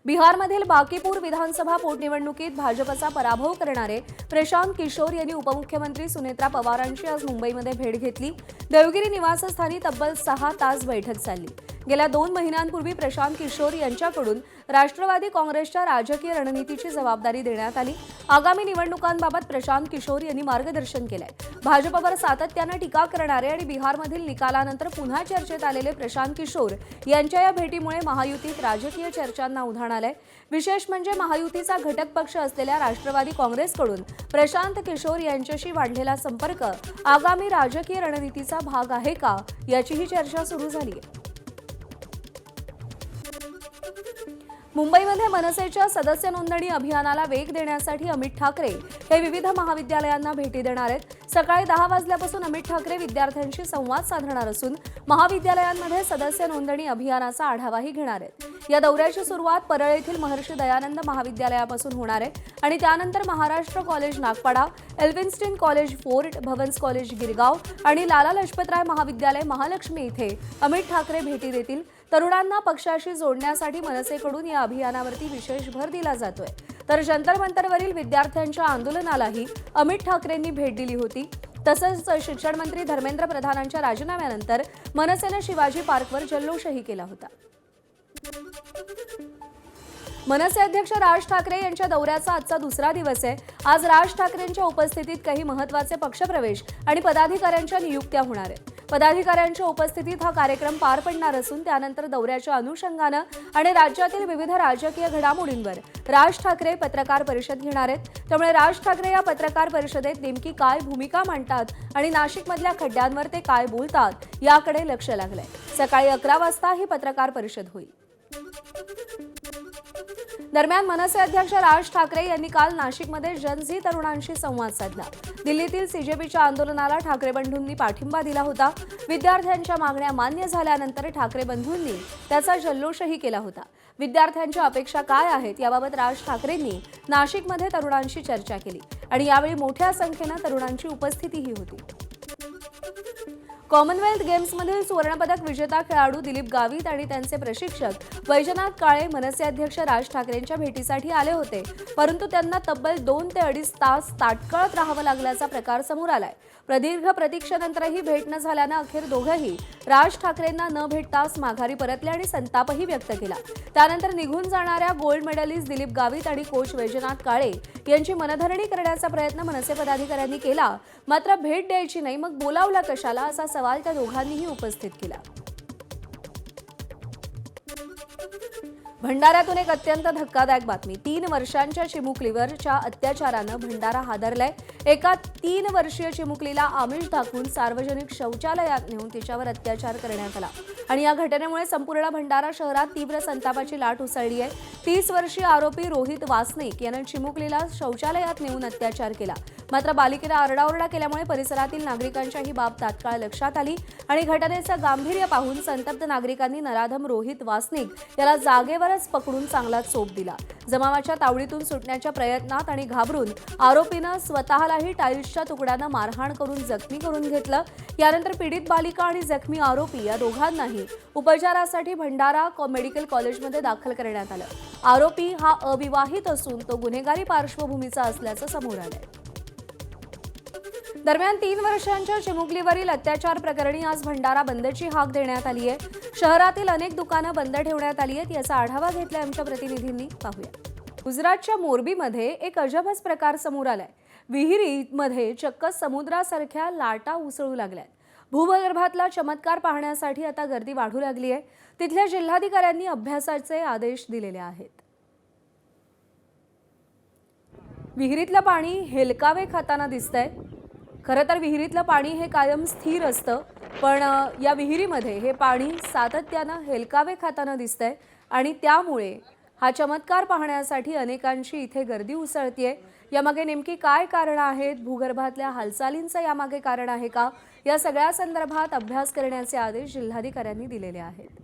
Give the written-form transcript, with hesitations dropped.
बिहारमधील बांकीपूर विधानसभा पोटनिवडणुकीत भाजपचा पराभव करणारे प्रशांत किशोर यांनी उपमुख्यमंत्री सुनेत्रा पवारांची आज मुंबईमध्ये भेट घेतली। देवगिरी निवासस्थानी तब्बल 6 तास बैठक झाली। गेल्या 2 महिन्यांपूर्वी प्रशांत किशोर यांच्याकडून राष्ट्रवादी काँग्रेसच्या राजकीय रणनीतीची जबाबदारी देण्यात आली। आगामी निवडणुकांबाबत प्रशांत किशोर यांनी मार्गदर्शन केलंय। भाजपवर सातत्याने टीका करणारे आणि बिहारमधील निकालानंतर पुन्हा चर्चेत आलेले प्रशांत किशोर यांच्या या भेटीमुळे महायुतीत राजकीय चर्चांना उधाण आलंय। विशेष म्हणजे महायुतीचा घटक पक्ष असलेल्या राष्ट्रवादी काँग्रेसकडून प्रशांत किशोर यांच्याशी वाढलेला संपर्क आगामी राजकीय रणनीतीचा भाग आहे का, याचीही चर्चा सुरू झाली आहे। मुंबईमध्ये मनसेच्या सदस्य नोंदणी अभियानाला वेग देण्यासाठी अमित ठाकरे हे विविध महाविद्यालयांना भेटी देणार आहेत। सकाळी 10 वाजल्यापासून अमित ठाकरे विद्यार्थ्यांशी संवाद साधणार असून महाविद्यालयांमध्ये सदस्य नोंदणी अभियानाचा आढावाही घेणार आहेत। या दौऱ्याची सुरुवात परळ येथील महर्षी दयानंद महाविद्यालयापासून होणार आहे आणि त्यानंतर Maharashtra college Nagpada, Elphinstone college Fort, Bhavans college Girgaon आणि लाला लजपतराय महाविद्यालय महालक्ष्मी इथे अमित ठाकरे भेटी देतील। तरुणांना पक्षाशी जोडण्यासाठी मनसेकडून या अभियानावरती विशेष भर दिला जातोय। तर जंतर मंतरवरील विद्यार्थ्यांच्या आंदोलनालाही अमित ठाकरेंनी भेट दिली होती। तसंच शिक्षण मंत्री धर्मेंद्र प्रधानांच्या राजीनाम्यानंतर मनसेने शिवाजी पार्कवर जल्लोषही केला होता। मनसे अध्यक्ष राज ठाकरे यांच्या दौऱ्याचा आजचा दुसरा दिवस आहे। आज राज ठाकरेंच्या उपस्थितीत काही महत्त्वाचे पक्षप्रवेश आणि पदाधिकाऱ्यांच्या नियुक्त्या होणार आहेत। पदाधिकाऱ्यांच्या उपस्थितीत हा कार्यक्रम पार पडणार असून त्यानंतर दौऱ्याच्या अनुषंगाने आणि राज्यातील विविध राजकीय घडामोडींवर राज ठाकरे पत्रकार परिषद घेणार आहेत। त्यामुळे राज ठाकरे या पत्रकार परिषदेत नेमकी काय भूमिका मांडतात आणि नाशिकमधल्या खड्ड्यांवर ते काय बोलतात याकडे लक्ष लागलंय। सकाळी 11 वाजता ही पत्रकार परिषद होईल। दरम्यान मनसे अध्यक्ष राज ठाकरे यांनी काल नाशिकमध्ये जनजी तरुणांशी संवाद साधला। दिल्लीतील सीजेपीच्या आंदोलनाला ठाकरे बंधूंनी पाठिंबा दिला होता। विद्यार्थ्यांच्या मागण्या मान्य झाल्यानंतर ठाकरे बंधूंनी त्याचा जल्लोषही केला होता। विद्यार्थ्यांच्या अपेक्षा काय आहेत याबाबत राज ठाकरेंनी नाशिकमध्ये तरुणांशी चर्चा केली आणि यावेळी मोठ्या संख्येने तरुणांची उपस्थितीही होती। कॉमनवेल्थ गेम्समधील सुवर्णपदक विजेता खेळाडू दिलीप गावित आणि त्यांचे प्रशिक्षक वैजनाथ काळे मनसे अध्यक्ष राज ठाकरेंच्या भेटीसाठी आले होते, परंतु त्यांना तब्बल 2 ते 2.5 तास ताटकळत राहावं लागल्याचा प्रकार समोर आलाय। प्रदीर्घ प्रतीक्षेनंतरही भेट न झाल्यानं अखेर दोघंही राज ठाकरेंना न भेटताच माघारी परतले आणि संतापही व्यक्त केला। त्यानंतर निघून जाणाऱ्या गोल्ड मेडलिस्ट दिलीप गावित आणि कोच वैजनाथ काळे यांची मनधरणी करण्याचा प्रयत्न मनसे पदाधिकाऱ्यांनी केला, मात्र भेट द्यायची नाही मग बोलावला कशाला असा सवाल त्या दोघांनीही उपस्थित केला। भंडाऱ्यातून एक अत्यंत धक्कादायक बातमी। 3 वर्षांच्या चिमुकलीवरच्या अत्याचारानं भंडारा हादरलाय। एका 3 वर्षीय चिमुकलीला आमिष दाखवून सार्वजनिक शौचालयात नेऊन तिच्यावर अत्याचार करण्यात आला आणि या घटनेमुळे संपूर्ण भंडारा शहरात तीव्र संतापाची लाट उसळली आहे। 30 वर्षीय आरोपी रोहित वासनिक यानं चिमुकलीला शौचालयात नेऊन अत्याचार केला, मात्र बालिकेने आरडाओरडा केल्यामुळे परिसरातील नागरिकांच्या ही बाब तात्काळ लक्षात आली आणि घटनेचं गांभीर्य पाहून संतप्त नागरिकांनी नराधम रोहित वासनिक याला जागेवरच पकडून चांगला चोप दिला। जमावाच्या तावडीतून सुटण्याच्या प्रयत्नात आणि घाबरून आरोपीनं स्वतःलाही टाईल्सच्या तुकड्यानं मारहाण करून जखमी करून घेतलं। यानंतर पीडित बालिका आणि जखमी आरोपी या दोघांनाही उपचारासाठी भंडारा मेडिकल कॉलेजमध्ये दाखल करण्यात आलं। आरोपी हा अविवाहित असून तो गुन्हेगारी पार्श्वभूमीचा असल्याचं समोर आलंय। दरम्यान 3 वर्षांच्या चिमुकलीवरील अत्याचार प्रकरणी आज भंडारा बंदची हाक देण्यात आली आहे। शहरातील अनेक दुकानं बंद ठेवण्यात आली आहेत। याचा आढावा घेतलाय आमच्या प्रतिनिधींनी, पाहूया। गुजरातच्या मोरबीमध्ये एक अजबच प्रकार समोर आलाय। विहिरीमध्ये चक्क समुद्रासारख्या लाटा उसळू लागल्यात। भूगर्भातला चमत्कार पाहण्यासाठी आता गर्दी वाढू लागली आहे। तिथल्या जिल्हाधिकाऱ्यांनी अभ्यासाचे आदेश दिलेले आहेत। विहिरीतलं पाणी हेलकावे खाताना दिसतंय। खरं तर विहिरीतलं पाणी हे कायम स्थिर असतं, पण या विहिरीमध्ये हे पाणी सातत्यानं हेलकावे खाताना दिसतंय आणि त्यामुळे हा चमत्कार पाहण्यासाठी अनेकांची इथे गर्दी उसळतीये। यामागे नेमकी काय कारणं आहेत, भूगर्भातल्या हालचालींचं यामागे कारण आहे का, या सगळ्या संदर्भात अभ्यास करण्याचे आदेश जिल्हाधिकाऱ्यांनी दिलेले आहेत।